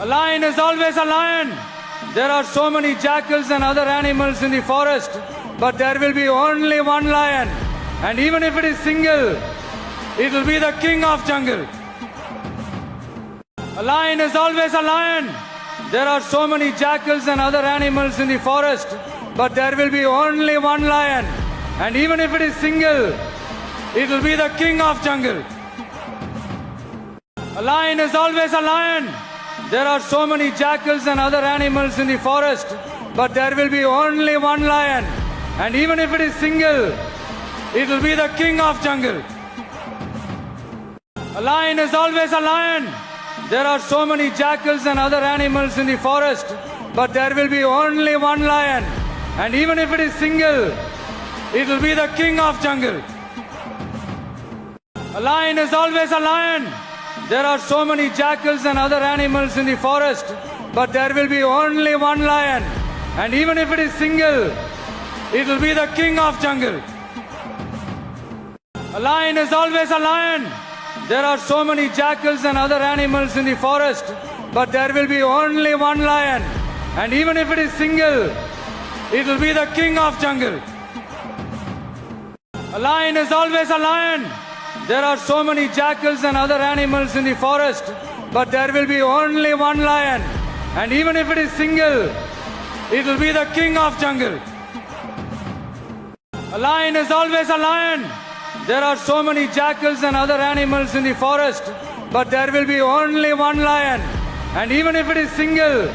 A lion is always a lion. There are so many jackals and other animals in the forest, but there will be only one lion. And even if it is single, it will be the king of jungle. A lion is always a lion. There are so many jackals and other animals in the forest, but there will be only one lion. And even if it is single, it will be the king of jungle. A lion is always a lion. There are so many jackals and other animals in the forest, but there will be only one lion. And even if it is single, it will be the king of jungle. A lion is always a lion. There are so many jackals and other animals in the forest, but there will be only one lion. And even if it is single, it will be the king of jungle. A lion is always a lion. There are so many jackals and other animals in the forest, but there will be only one lion. And even if it is single, it will be the king of jungle. A lion is always a lion. There are so many jackals and other animals in the forest, but there will be only one lion. And even if it is single, it will be the king of jungle. A lion is always a lion. There are so many jackals and other animals in the forest, but there will be only one lion. And even if it is single, it will be the king of jungle. A lion is always a lion. There are so many jackals and other animals in the forest, but there will be only one lion. And even if it is single,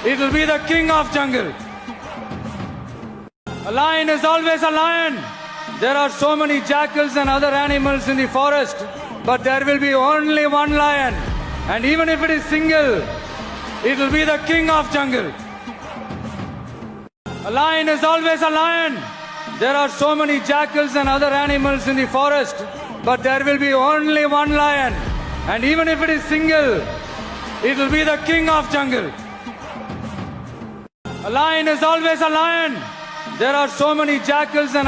it will be the king of jungle. A lion is always a lion. There are so many jackals and other animals in the forest, but there will be only one lion. And even if it is single, it will be the king of jungle. A lion is always a lion. There are so many jackals and other animals in the forest, but there will be only one lion. And even if it is single, it will be the king of jungle. A lion is always a lion. There are so many jackals and